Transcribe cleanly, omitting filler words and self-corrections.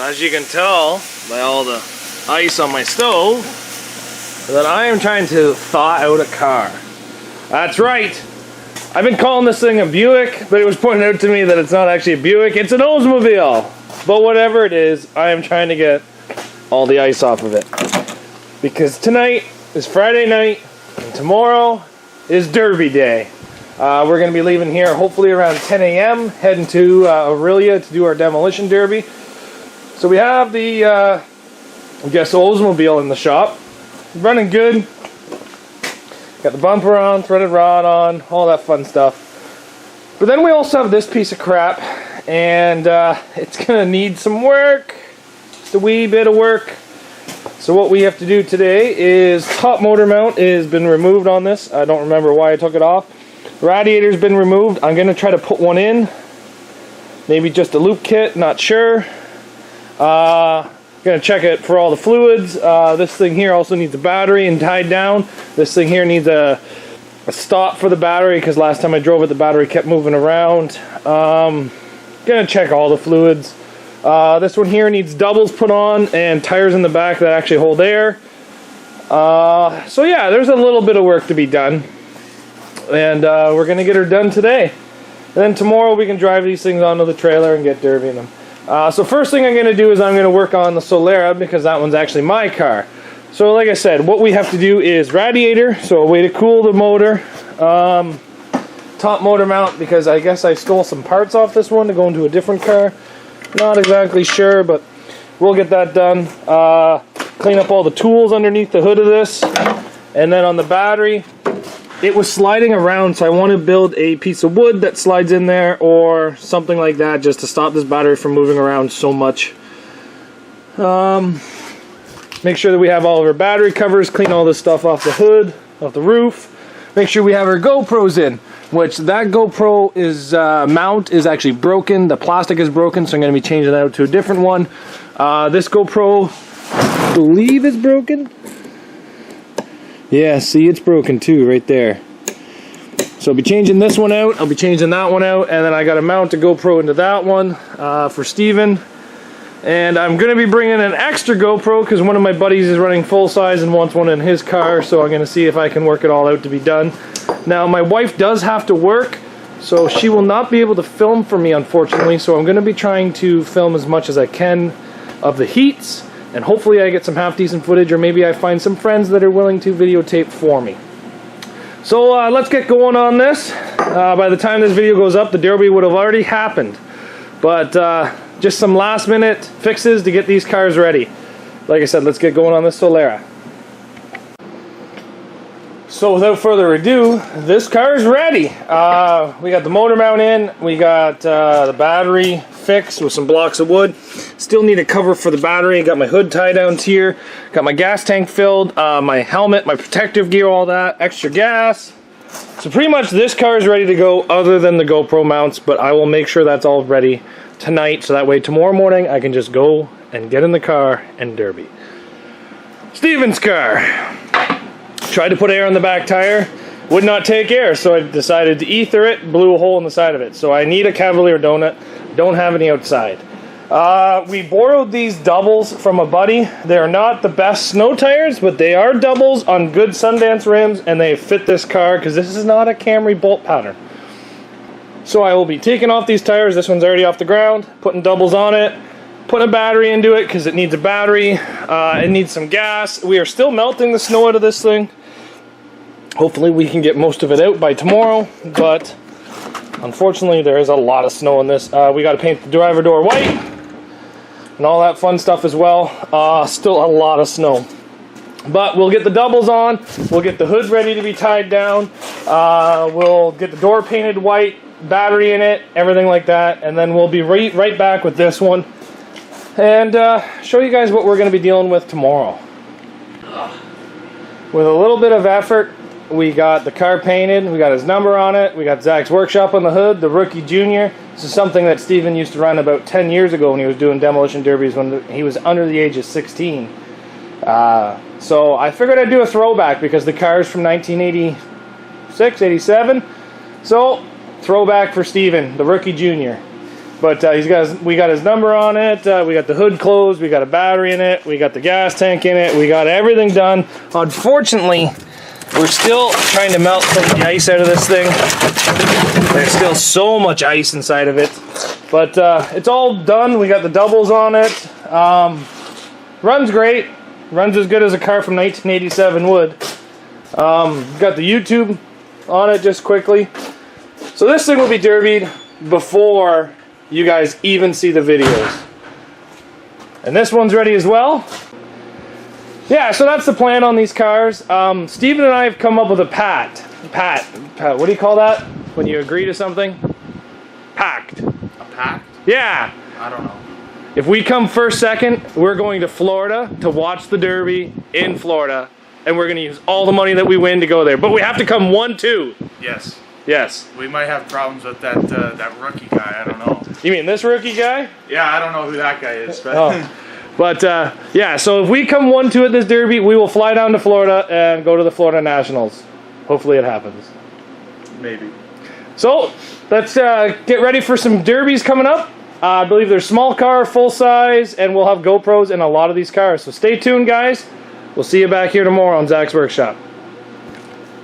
as you can tell by all the ice on my stove, that I am trying to thaw out a car. That's right. I've been calling this thing a Buick, but it was pointed out to me that it's not actually a Buick, it's an Oldsmobile. But whatever it is, I am trying to get all the ice off of it. Because tonight is Friday night, and tomorrow is Derby Day. We're going to be leaving here hopefully around 10 a.m., heading to Aurelia to do our demolition derby. So we have the, I guess, Oldsmobile in the shop. Running good. Got the bumper on, threaded rod on, all that fun stuff. But then we also have this piece of crap, and it's going to need some work. Just a wee bit of work. So what we have to do today is top motor mount has been removed on this. I don't remember why I took it off. Radiator's been removed. I'm going to try to put one in. Maybe just a loop kit, not sure. Going to check it for all the fluids. This thing here also needs a battery and tied down. This thing here needs a stop for the battery because last time I drove it the battery kept moving around. Going to check all the fluids. This one here needs doubles put on and tires in the back that actually hold air. So yeah, there's a little bit of work to be done. And we're going to get her done today. And then tomorrow we can drive these things onto the trailer and get derbying them. So first thing I'm going to do is I'm going to work on the Solera because that one's actually my car. So like I said, what we have to do is radiator, so a way to cool the motor. Top motor mount because I guess I stole some parts off this one to go into a different car. Not exactly sure, but we'll get that done. Clean up all the tools underneath the hood of this. And then on the battery, it was sliding around, so I want to build a piece of wood that slides in there or something like that just to stop this battery from moving around so much. Make sure that we have all of our battery covers, clean all this stuff off the hood, off the roof. Make sure we have our GoPros in, which that GoPro is mount is actually broken. The plastic is broken, so I'm going to be changing that out to a different one. This GoPro, I believe, is broken. Yeah, see, it's broken too, right there. So I'll be changing this one out, I'll be changing that one out, and then I got to mount a GoPro into that one for Steven. And I'm going to be bringing an extra GoPro because one of my buddies is running full size and wants one in his car, so I'm going to see if I can work it all out to be done. Now, my wife does have to work, so she will not be able to film for me, unfortunately, so I'm going to be trying to film as much as I can of the heats. And hopefully I get some half-decent footage, or maybe I find some friends that are willing to videotape for me. So let's get going on this. By the time this video goes up, the derby would have already happened. But just some last-minute fixes to get these cars ready. Like I said, let's get going on this Solera. So without further ado, this car is ready. We got the motor mount in, we got the battery fixed with some blocks of wood. Still need a cover for the battery. Got my hood tie downs here. Got my gas tank filled, my helmet, my protective gear, all that, extra gas. So pretty much this car is ready to go other than the GoPro mounts, but I will make sure that's all ready tonight so that way tomorrow morning I can just go and get in the car and derby. Steven's car. Tried to put air on the back tire, would not take air, so I decided to ether it, blew a hole in the side of it. So I need a Cavalier donut, don't have any outside. We borrowed these doubles from a buddy. They're not the best snow tires, but they are doubles on good Sundance rims, and they fit this car because this is not a Camry bolt pattern. So I will be taking off these tires. This one's already off the ground, putting doubles on it, putting a battery into it because it needs a battery. It needs some gas. We are still melting the snow out of this thing. Hopefully we can get most of it out by tomorrow, but unfortunately there is a lot of snow in this. We got to paint the driver door white and all that fun stuff as well. Still a lot of snow. But we'll get the doubles on, we'll get the hood ready to be tied down, we'll get the door painted white, battery in it, everything like that, and then we'll be right back with this one and show you guys what we're going to be dealing with tomorrow. With a little bit of effort, we got the car painted, we got his number on it, we got Zach's Workshop on the hood, the Rookie Junior. This is something that Steven used to run about 10 years ago when he was doing demolition derbies when he was under the age of 16. So I figured I'd do a throwback because the car is from 1986, 87. So, throwback for Steven, the Rookie Junior. But we got his number on it. We got the hood closed. We got a battery in it. We got the gas tank in it. We got everything done. Unfortunately, we're still trying to melt some of the ice out of this thing. There's still so much ice inside of it. But it's all done. We got the doubles on it. Runs great. Runs as good as a car from 1987 would. Got the YouTube on it just quickly. So this thing will be derbied before you guys even see the videos. And this one's ready as well. Yeah, so that's the plan on these cars. Steven and I have come up with a Pat, what do you call that? When you agree to something? Pact. A pact? Yeah. I don't know. If we come first, second, we're going to Florida to watch the Derby in Florida. And we're going to use all the money that we win to go there. But we have to come 1, 2. Yes. Yes. We might have problems with that rookie guy. I don't know. You mean this rookie guy? Yeah, I don't know who that guy is. But oh. But yeah, so if we come 1, 2 at this Derby, we will fly down to Florida and go to the Florida Nationals. Hopefully it happens. maybe. So let's get ready for some derbies coming up. I believe there's small car, full size, and we'll have GoPros in a lot of these cars. So stay tuned, guys. We'll see you back here tomorrow on Zach's Workshop.